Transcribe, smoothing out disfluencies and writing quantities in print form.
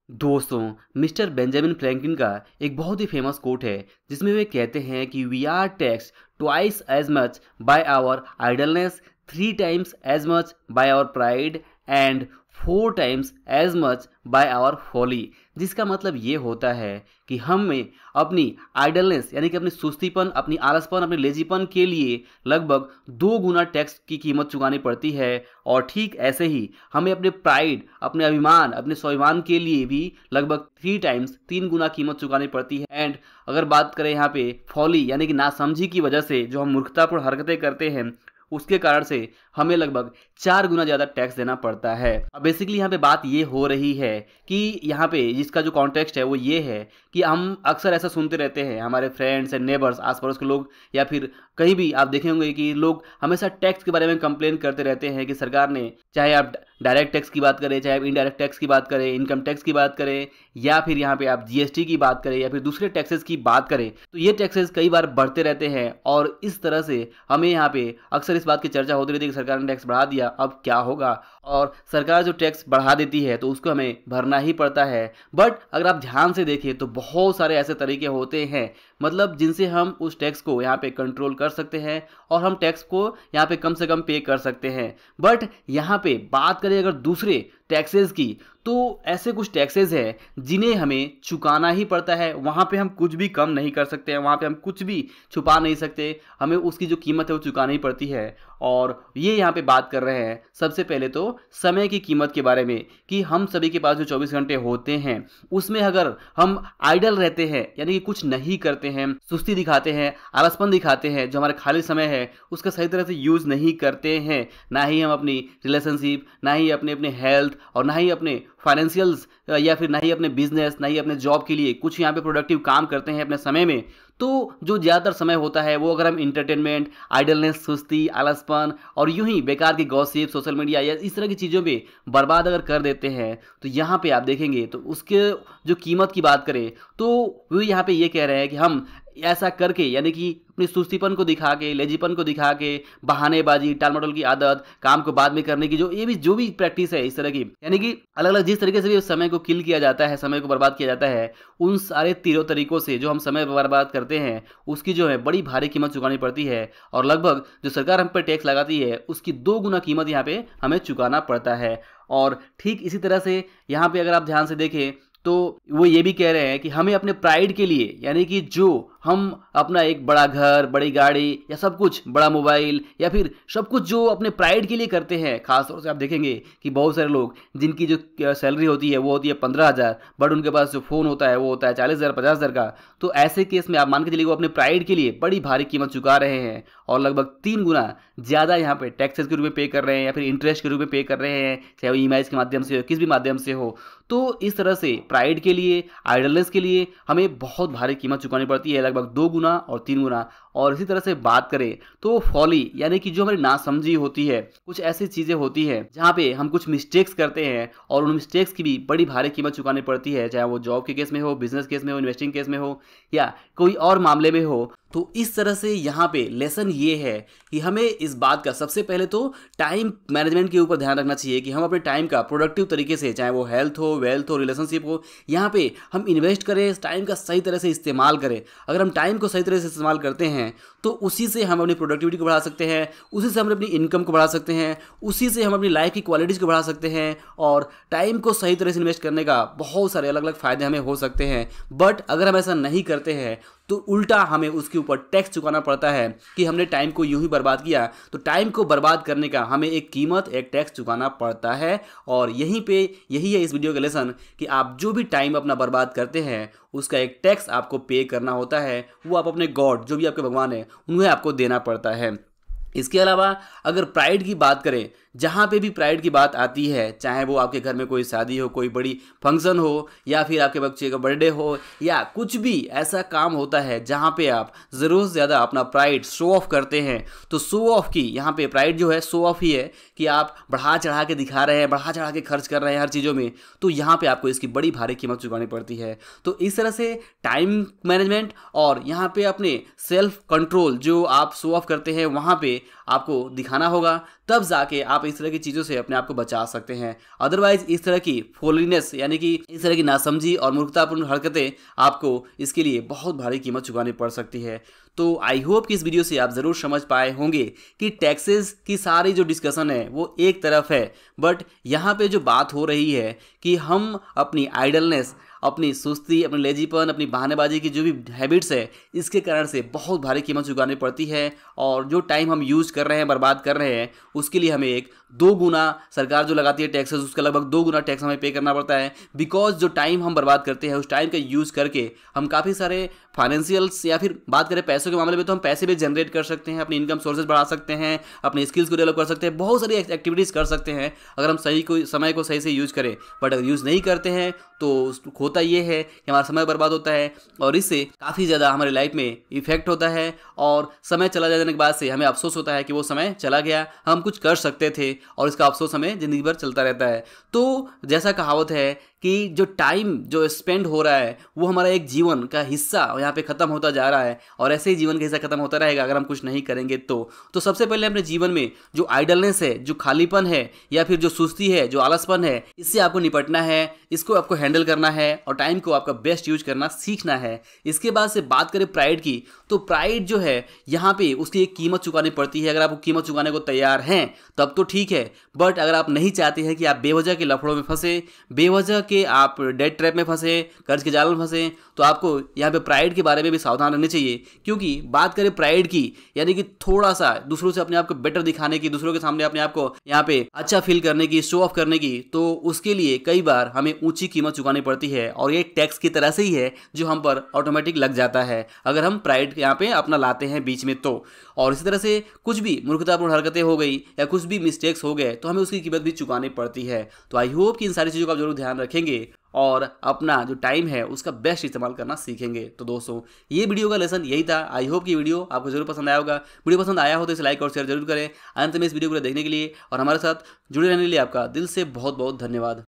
दोस्तों, mister Benjamin Franklin का एक बहुत ही फेमस कोट है जिसमें वे कहते हैं कि we are taxed twice as much by our idleness, three times as much by our pride and four times as much by our folly. जिसका मतलब ये होता है कि हमें अपनी आइडलनेस यानी कि अपनी सुस्तीपन, अपनी आलसपन, अपने लेजीपन के लिए लगभग 2 गुना टैक्स की कीमत चुकानी पड़ती है। और ठीक ऐसे ही हमें अपने प्राइड, अपने अभिमान, अपने स्वाभिमान के लिए भी लगभग 3 टाइम्स 3 गुना कीमत चुकानी पड़ती है। एंड अगर बात करें यहाँ पे फॉली यानी कि नासमझी की वजह से जो हम मूर्खतापूर्ण हरकतें करते हैं उसके कारण से हमें लगभग 4 गुना ज़्यादा टैक्स देना पड़ता है। अब बेसिकली यहाँ पे बात ये हो रही है कि यहाँ पे जिसका जो कॉन्टेक्स्ट है वो ये है कि हम अक्सर ऐसा सुनते रहते हैं, हमारे फ्रेंड्स एंड नेबर्स, आस पड़ोस के लोग या फिर कहीं भी आप देखे होंगे कि लोग हमेशा टैक्स के बारे में कंप्लेन करते रहते हैं कि सरकार ने, चाहे आप डायरेक्ट टैक्स की बात करें, चाहे आप इनडायरेक्ट टैक्स की बात करें, इनकम टैक्स की बात करें, या फिर यहाँ पे आप जीएसटी की बात करें या फिर दूसरे टैक्सेस की बात करें, तो ये टैक्सेस कई बार बढ़ते रहते हैं। और इस तरह से हमें यहाँ पे अक्सर इस बात की चर्चा होती रहती है कि सरकार ने टैक्स बढ़ा दिया, अब क्या होगा। और सरकार जो टैक्स बढ़ा देती है तो उसको हमें भरना ही पड़ता है। बट अगर आप ध्यान से देखें तो बहुत सारे ऐसे तरीके होते हैं, मतलब जिनसे हम उस टैक्स को यहाँ पे कंट्रोल कर सकते हैं और हम टैक्स को यहाँ पे कम से कम पे कर सकते हैं। बट यहाँ पे बात करें अगर दूसरे टैक्सेस की, तो ऐसे कुछ टैक्सेस हैं जिन्हें हमें चुकाना ही पड़ता है। वहाँ पे हम कुछ भी कम नहीं कर सकते हैं, वहाँ पे हम कुछ भी छुपा नहीं सकते, हमें उसकी जो कीमत है वो चुकानी ही पड़ती है। और ये यहाँ पे बात कर रहे हैं सबसे पहले तो समय की कीमत के बारे में, कि हम सभी के पास जो 24 घंटे होते हैं उसमें अगर हम आइडल रहते हैं यानी कि कुछ नहीं करते हैं, सुस्ती दिखाते हैं, आलसपन दिखाते हैं, जो हमारा खाली समय है उसका सही तरह से यूज़ नहीं करते हैं, ना ही हम अपनी रिलेशनशिप, ना ही अपने अपने हेल्थ और ना ही अपने फाइनेंशियल्स या फिर ना ही अपने बिजनेस, ना ही अपने जॉब के लिए कुछ यहाँ पे प्रोडक्टिव काम करते हैं अपने समय में, तो जो ज़्यादातर समय होता है वो अगर हम इंटरटेनमेंट, आइडलनेस, सुस्ती, आलसपन और यूं ही बेकार की गॉसिप, सोशल मीडिया या इस तरह की चीज़ों पे बर्बाद अगर कर देते हैं, तो यहाँ पे आप देखेंगे तो उसके जो कीमत की बात करें तो वो यहाँ पे ये कह रहे हैं कि हम ऐसा करके यानी कि अपनी सुस्तीपन को दिखा के, लेजीपन को दिखा के, बहानेबाजी, टालमटोल की आदत, काम को बाद में करने की जो भी प्रैक्टिस है इस तरह की, यानी कि अलग अलग जिस तरीके से भी समय को किल किया जाता है, समय को बर्बाद किया जाता है, उन सारे तीनों तरीकों से जो हम समय बर्बाद करते हैं उसकी जो है बड़ी भारी कीमत चुकानी पड़ती है। और लगभग जो सरकार हम पर टैक्स लगाती है उसकी 2 गुना कीमत यहाँ पे हमें चुकाना पड़ता है। और ठीक इसी तरह से यहाँ पे अगर आप ध्यान से देखें तो वो ये भी कह रहे हैं कि हमें अपने प्राइड के लिए, यानी कि जो हम अपना एक बड़ा घर, बड़ी गाड़ी या सब कुछ, बड़ा मोबाइल या फिर सब कुछ जो अपने प्राइड के लिए करते हैं, खासतौर से आप देखेंगे कि बहुत सारे लोग जिनकी जो सैलरी होती है वो होती है 15,000, बट उनके पास जो फ़ोन होता है वो होता है 40,000, 50,000 का। तो ऐसे केस में आप मान के चलिए वो अपने प्राइड के लिए बड़ी भारी कीमत चुका रहे हैं और लगभग 3 गुना ज़्यादा यहाँ पे टैक्सेस के रूप में पे कर रहे हैं या फिर इंटरेस्ट के रूप में पे कर रहे हैं, चाहे वो ईएमआईज़ के माध्यम से हो, किस भी माध्यम से हो। तो इस तरह से प्राइड के लिए, आइडलनेस के लिए हमें बहुत भारी कीमत चुकानी पड़ती है, लगभग 2 गुना और 3 गुना। और इसी तरह से बात करें तो फॉली यानी कि जो हमारी नासमझी होती है, कुछ ऐसी चीज़ें होती हैं जहाँ पे हम कुछ मिस्टेक्स करते हैं और उन मिस्टेक्स की भी बड़ी भारी कीमत चुकानी पड़ती है, चाहे वो जॉब के केस में हो, बिजनेस केस में हो, इन्वेस्टिंग केस में हो या कोई और मामले में हो। तो इस तरह से यहाँ पे लेसन ये है कि हमें इस बात का सबसे पहले तो टाइम मैनेजमेंट के ऊपर ध्यान रखना चाहिए कि हम अपने टाइम का प्रोडक्टिव तरीके से, चाहे वो हेल्थ हो, वेल्थ हो, रिलेशनशिप हो, यहाँ पे हम इन्वेस्ट करें, टाइम का सही तरह से इस्तेमाल करें। अगर हम टाइम को सही तरह से इस्तेमाल करते हैं तो उसी से हम अपनी प्रोडक्टिविटी को बढ़ा सकते हैं, उसी से हम अपनी इनकम को बढ़ा सकते हैं, उसी से हम अपनी लाइफ की क्वालिटीज़ को बढ़ा सकते हैं और टाइम को सही तरह से इन्वेस्ट करने का बहुत सारे अलग अलग फ़ायदे हमें हो सकते हैं। बट अगर हम ऐसा नहीं करते हैं तो उल्टा हमें उसके ऊपर टैक्स चुकाना पड़ता है कि हमने टाइम को यूं ही बर्बाद किया। तो टाइम को बर्बाद करने का हमें एक कीमत, एक टैक्स चुकाना पड़ता है। और यही है इस वीडियो का लेसन कि आप जो भी टाइम अपना बर्बाद करते हैं उसका एक टैक्स आपको पे करना होता है, वो आप अपने गॉड, जो भी आपके भगवान हैं, उन्हें आपको देना पड़ता है। इसके अलावा अगर प्राइड की बात करें, जहाँ पे भी प्राइड की बात आती है, चाहे वो आपके घर में कोई शादी हो, कोई बड़ी फंक्शन हो या फिर आपके बच्चे का बर्थडे हो या कुछ भी ऐसा काम होता है जहाँ पे आप ज़रूरत से ज़्यादा अपना प्राइड शो ऑफ करते हैं, तो शो ऑफ की यहाँ पे प्राइड जो है शो ऑफ ही है कि आप बढ़ा चढ़ा के दिखा रहे हैं, बढ़ा चढ़ा के खर्च कर रहे हैं हर चीज़ों में, तो यहाँ पे आपको इसकी बड़ी भारी कीमत चुकानी पड़ती है। तो इस तरह से टाइम मैनेजमेंट और यहाँ पे अपने सेल्फ कंट्रोल जो आप शो ऑफ करते हैं, वहाँ पे आपको दिखाना होगा, तब जाके आप इस तरह की चीज़ों से अपने आप को बचा सकते हैं। अदरवाइज इस तरह की फोलीनेस यानी कि इस तरह की नासमझी और मूर्खतापूर्ण हरकतें आपको इसके लिए बहुत भारी कीमत चुकानी पड़ सकती है। तो आई होप कि इस वीडियो से आप ज़रूर समझ पाए होंगे कि टैक्सेस की सारी जो डिस्कशन है वो एक तरफ है, बट यहाँ पे जो बात हो रही है कि हम अपनी आइडलनेस, अपनी सुस्ती, अपनी लेजीपन, अपनी बहानेबाजी की जो भी हैबिट्स है, इसके कारण से बहुत भारी कीमत चुकानी पड़ती है। और जो टाइम हम यूज़ कर रहे हैं, बर्बाद कर रहे हैं, उसके लिए हमें एक 2 गुना सरकार जो लगाती है टैक्सेस, उसका लगभग 2 गुना टैक्स हमें पे करना पड़ता है। बिकॉज जो टाइम हम बर्बाद करते हैं, उस टाइम का यूज़ करके हम काफ़ी सारे फाइनेंशियल्स या फिर बात करें पैसों के मामले में, तो हम पैसे भी जनरेट कर सकते हैं, अपनी इनकम सोर्सेज बढ़ा सकते हैं, अपने स्किल्स को डेवलप कर सकते हैं, बहुत सारी एक्टिविटीज़ कर सकते हैं अगर हम समय को सही से यूज़ करें। बट अगर यूज़ नहीं करते हैं तो होता ये है कि हमारा समय बर्बाद होता है और इससे काफ़ी ज़्यादा हमारी लाइफ में इफेक्ट होता है। और समय चला जाने के बाद से हमें अफसोस होता है कि वो समय चला गया, हम कुछ कर सकते थे, और इसका अफसोस हमें ज़िंदगी भर चलता रहता है। तो जैसा कहावत है कि जो टाइम जो स्पेंड हो रहा है वो हमारा एक जीवन का हिस्सा यहाँ पे ख़त्म होता जा रहा है, और ऐसे ही जीवन का हिस्सा ख़त्म होता रहेगा अगर हम कुछ नहीं करेंगे तो सबसे पहले अपने जीवन में जो आइडलनेस है, जो खालीपन है, या फिर जो सुस्ती है, जो आलसपन है, इससे आपको निपटना है, इसको आपको हैंडल करना है और टाइम को आपका बेस्ट यूज करना सीखना है। इसके बाद से बात करें प्राइड की, तो प्राइड जो है यहाँ पे उसकी एक कीमत चुकानी पड़ती है। अगर आप वो कीमत चुकाने को तैयार हैं तब तो ठीक है, बट अगर आप नहीं चाहते हैं कि आप बेवजह के लफड़ों में फंसे, बेवजह के आप डेट ट्रैप में फंसे, कर्ज के जाल में फंसे, तो आपको यहाँ पे प्राइड के बारे में भी सावधान रहना चाहिए। क्योंकि बात करें प्राइड की, यानी कि थोड़ा सा दूसरों से अपने आप को बेटर दिखाने की, दूसरों के सामने अपने आप को यहाँ पे अच्छा फील करने की, शो ऑफ करने की, तो उसके लिए कई बार हमें ऊंची कीमत चुकानी पड़ती है। और ये एक टैक्स की तरह से ही है जो हम पर ऑटोमेटिक लग जाता है अगर हम प्राइड यहाँ पे अपना लाते हैं बीच में तो। और इसी तरह से कुछ भी मूर्खतापूर्ण हरकतें हो गई या कुछ भी मिस्टेक्स हो गए तो हमें उसकी कीमत भी चुकानी पड़ती है। तो आई होप कि इन सारी चीज़ों का जरूर ध्यान रखेंगे और अपना जो टाइम है उसका बेस्ट इस्तेमाल करना सीखेंगे। तो दोस्तों, ये वीडियो का लेसन यही था। आई होप कि वीडियो आपको जरूर पसंद आया होगा। वीडियो पसंद आया हो तो इसे लाइक और शेयर जरूर करें। अंत में इस वीडियो को देखने के लिए और हमारे साथ जुड़े रहने के लिए आपका दिल से बहुत बहुत धन्यवाद।